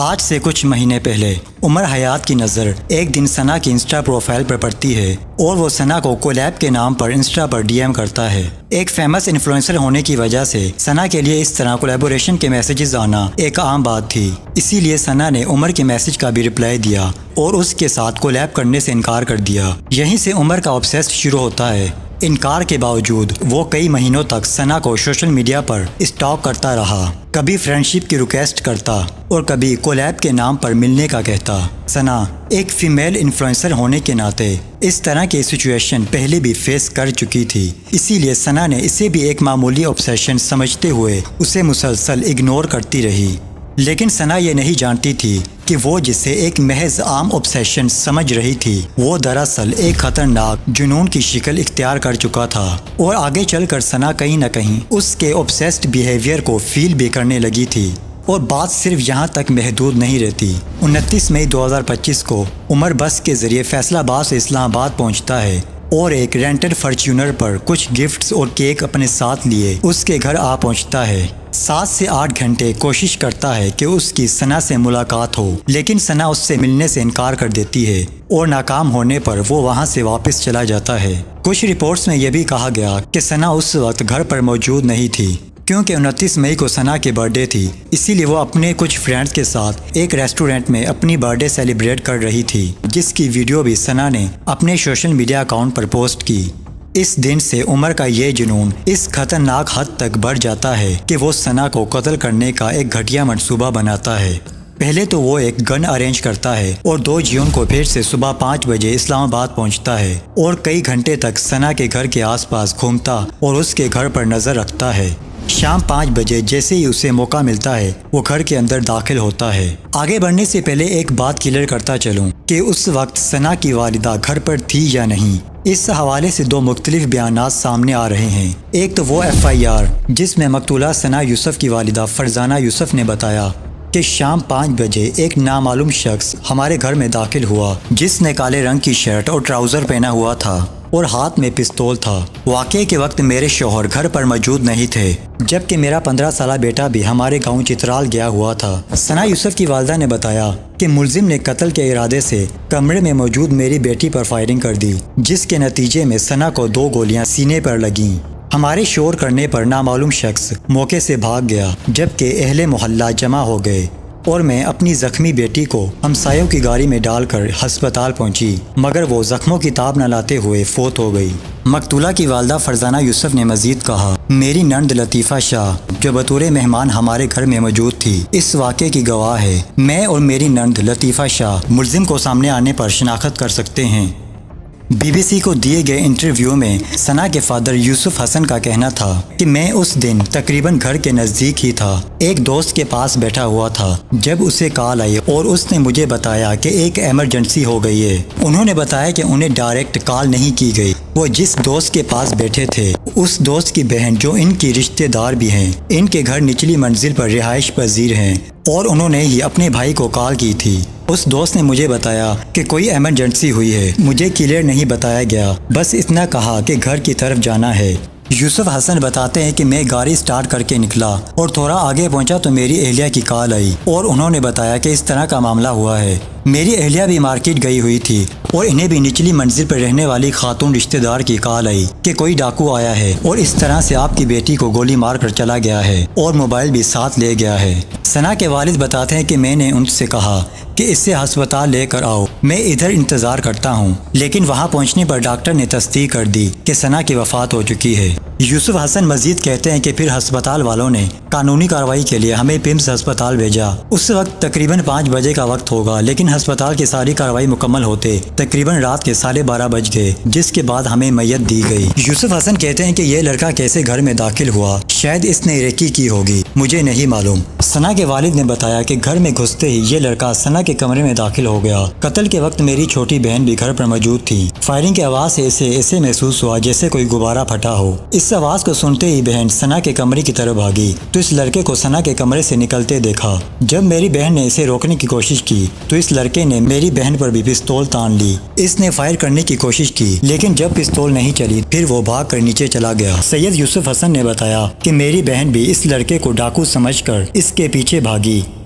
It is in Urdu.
آج سے کچھ مہینے پہلے عمر حیات کی نظر ایک دن ثنا کی انسٹا پروفائل پر پڑتی ہے اور وہ ثنا کو کولیب کے نام پر انسٹا پر ڈی ایم کرتا ہے۔ ایک فیمس انفلوئنسر ہونے کی وجہ سے ثنا کے لیے اس طرح کولیبوریشن کے میسیجز آنا ایک عام بات تھی، اسی لیے ثنا نے عمر کے میسیج کا بھی رپلائی دیا اور اس کے ساتھ کولیب کرنے سے انکار کر دیا۔ یہیں سے عمر کا آبسیس شروع ہوتا ہے۔ انکار کے باوجود وہ کئی مہینوں تک ثنا کو سوشل میڈیا پر اسٹاک کرتا رہا، کبھی فرینڈشپ کی ریکویسٹ کرتا اور کبھی کولیب کے نام پر ملنے کا کہتا۔ ثنا ایک فیمیل انفلوئنسر ہونے کے ناطے اس طرح کی سچویشن پہلے بھی فیس کر چکی تھی، اسی لیے ثنا نے اسے بھی ایک معمولی آبسیشن سمجھتے ہوئے اسے مسلسل اگنور کرتی رہی۔ لیکن ثنا یہ نہیں جانتی تھی کہ وہ جسے ایک محض عام آبسیشن سمجھ رہی تھی وہ دراصل ایک خطرناک جنون کی شکل اختیار کر چکا تھا، اور آگے چل کر ثنا کہیں نہ کہیں اس کے آبسیسڈ بیہیویئر کو فیل بھی کرنے لگی تھی۔ اور بات صرف یہاں تک محدود نہیں رہتی۔ 29 مئی 2025 کو عمر بس کے ذریعے فیصل آباد سے اسلام آباد پہنچتا ہے اور ایک رینٹڈ فارچونر پر کچھ گفٹس اور کیک اپنے ساتھ لیے اس کے گھر آ پہنچتا ہے۔ 7 سے 8 گھنٹے کوشش کرتا ہے کہ اس کی ثنا سے ملاقات ہو، لیکن ثنا اس سے ملنے سے انکار کر دیتی ہے اور ناکام ہونے پر وہ وہاں سے واپس چلا جاتا ہے۔ کچھ رپورٹس میں یہ بھی کہا گیا کہ ثنا اس وقت گھر پر موجود نہیں تھی، کیونکہ 29 مئی کو ثنا کی برتھ ڈے تھی، اسی لیے وہ اپنے کچھ فرینڈز کے ساتھ ایک ریسٹورنٹ میں اپنی برتھ ڈے سیلیبریٹ کر رہی تھی، جس کی ویڈیو بھی ثنا نے اپنے سوشل میڈیا اکاؤنٹ پر پوسٹ کی۔ اس دن سے عمر کا یہ جنون اس خطرناک حد تک بڑھ جاتا ہے کہ وہ ثنا کو قتل کرنے کا ایک گھٹیا منصوبہ بناتا ہے۔ پہلے تو وہ ایک گن ارینج کرتا ہے اور 2 جون کو پھر سے صبح 5 بجے اسلام آباد پہنچتا ہے اور کئی گھنٹے تک ثنا کے گھر کے آس پاس گھومتا اور اس کے گھر پر نظر رکھتا ہے۔ شام 5 بجے جیسے ہی اسے موقع ملتا ہے وہ گھر کے اندر داخل ہوتا ہے۔ آگے بڑھنے سے پہلے ایک بات کلیئر کرتا چلوں کہ اس وقت ثنا کی والدہ گھر پر تھی یا نہیں۔ اس حوالے سے 2 مختلف بیانات سامنے آ رہے ہیں۔ ایک تو وہ FIR جس میں مقتولہ ثنا یوسف کی والدہ فرزانہ یوسف نے بتایا کہ شام 5 بجے ایک نامعلوم شخص ہمارے گھر میں داخل ہوا جس نے کالے رنگ کی شرٹ اور ٹراؤزر پہنا ہوا تھا اور ہاتھ میں پستول تھا۔ واقعے کے وقت میرے شوہر گھر پر موجود نہیں تھے، جبکہ میرا 15 سالہ بیٹا بھی ہمارے گاؤں چترال گیا ہوا تھا۔ ثنا یوسف کی والدہ نے بتایا کہ ملزم نے قتل کے ارادے سے کمرے میں موجود میری بیٹی پر فائرنگ کر دی، جس کے نتیجے میں ثنا کو 2 گولیاں سینے پر لگیں۔ ہمارے شور کرنے پر نامعلوم شخص موقع سے بھاگ گیا، جبکہ اہل محلہ جمع ہو گئے اور میں اپنی زخمی بیٹی کو ہمسایوں کی گاڑی میں ڈال کر ہسپتال پہنچی، مگر وہ زخموں کی تاب نہ لاتے ہوئے فوت ہو گئی۔ مقتولہ کی والدہ فرزانہ یوسف نے مزید کہا، میری نند لطیفہ شاہ جو بطور مہمان ہمارے گھر میں موجود تھی اس واقعے کی گواہ ہے۔ میں اور میری نند لطیفہ شاہ ملزم کو سامنے آنے پر شناخت کر سکتے ہیں۔ BBC کو دیے گئے انٹرویو میں ثنا کے فادر یوسف حسن کا کہنا تھا کہ میں اس دن تقریباً گھر کے نزدیک ہی تھا، ایک دوست کے پاس بیٹھا ہوا تھا جب اسے کال آئی اور اس نے مجھے بتایا کہ ایک ایمرجنسی ہو گئی ہے۔ انہوں نے بتایا کہ انہیں ڈائریکٹ کال نہیں کی گئی، وہ جس دوست کے پاس بیٹھے تھے اس دوست کی بہن جو ان کی رشتہ دار بھی ہیں، ان کے گھر نچلی منزل پر رہائش پذیر ہیں اور انہوں نے ہی اپنے بھائی کو کال کی تھی۔ اس دوست نے مجھے بتایا کہ کوئی ایمرجنسی ہوئی ہے، مجھے کلیئر نہیں بتایا گیا، بس اتنا کہا کہ گھر کی طرف جانا ہے۔ یوسف حسن بتاتے ہیں کہ میں گاڑی سٹارٹ کر کے نکلا اور تھوڑا آگے پہنچا تو میری اہلیہ کی کال آئی اور انہوں نے بتایا کہ اس طرح کا معاملہ ہوا ہے۔ میری اہلیہ بھی مارکیٹ گئی ہوئی تھی اور انہیں بھی نچلی منزل پر رہنے والی خاتون رشتہ دار کی کال آئی کہ کوئی ڈاکو آیا ہے اور اس طرح سے آپ کی بیٹی کو گولی مار کر چلا گیا ہے اور موبائل بھی ساتھ لے گیا ہے۔ ثنا کے والد بتاتے ہیں کہ میں نے ان سے کہا کہ اسے ہسپتال لے کر آؤ، میں ادھر انتظار کرتا ہوں، لیکن وہاں پہنچنے پر ڈاکٹر نے تصدیق کر دی کہ ثنا کی وفات ہو چکی ہے۔ یوسف حسن مزید کہتے ہیں کہ پھر ہسپتال والوں نے قانونی کارروائی کے لیے ہمیں پمس ہسپتال بھیجا۔ اس وقت تقریباً 5 بجے کا وقت ہوگا، لیکن ہسپتال کی ساری کارروائی مکمل ہوتے تقریباً رات کے 12:30 بج گئے، جس کے بعد ہمیں میت دی گئی۔ یوسف حسن کہتے ہیں کہ یہ لڑکا کیسے گھر میں داخل ہوا، شاید اس نے ریکی کی ہوگی، مجھے نہیں معلوم۔ ثنا کے والد نے بتایا کہ گھر میں گھستے ہی یہ لڑکا ثنا کے کمرے میں داخل ہو گیا۔ قتل کے وقت میری چھوٹی بہن بھی گھر پر موجود تھی۔ فائرنگ کی آواز سے اسے ایسے محسوس ہوا جیسے کوئی غبارہ پھٹا ہو۔ اس آواز کو سنتے ہی بہن ثنا کے کمرے کی طرف بھاگی تو اس لڑکے کو ثنا کے کمرے سے نکلتے دیکھا۔ جب میری بہن نے اسے روکنے کی کوشش کی تو اس لڑکے نے میری بہن پر بھی پستول تان لی۔ اس نے فائر کرنے کی کوشش کی، لیکن جب پستول نہیں چلی پھر وہ بھاگ کر نیچے چلا گیا۔ سید یوسف حسن نے بتایا کہ میری بہن بھی اس لڑکے کو ڈاکو سمجھ کر اس کے پیچھے بھاگی۔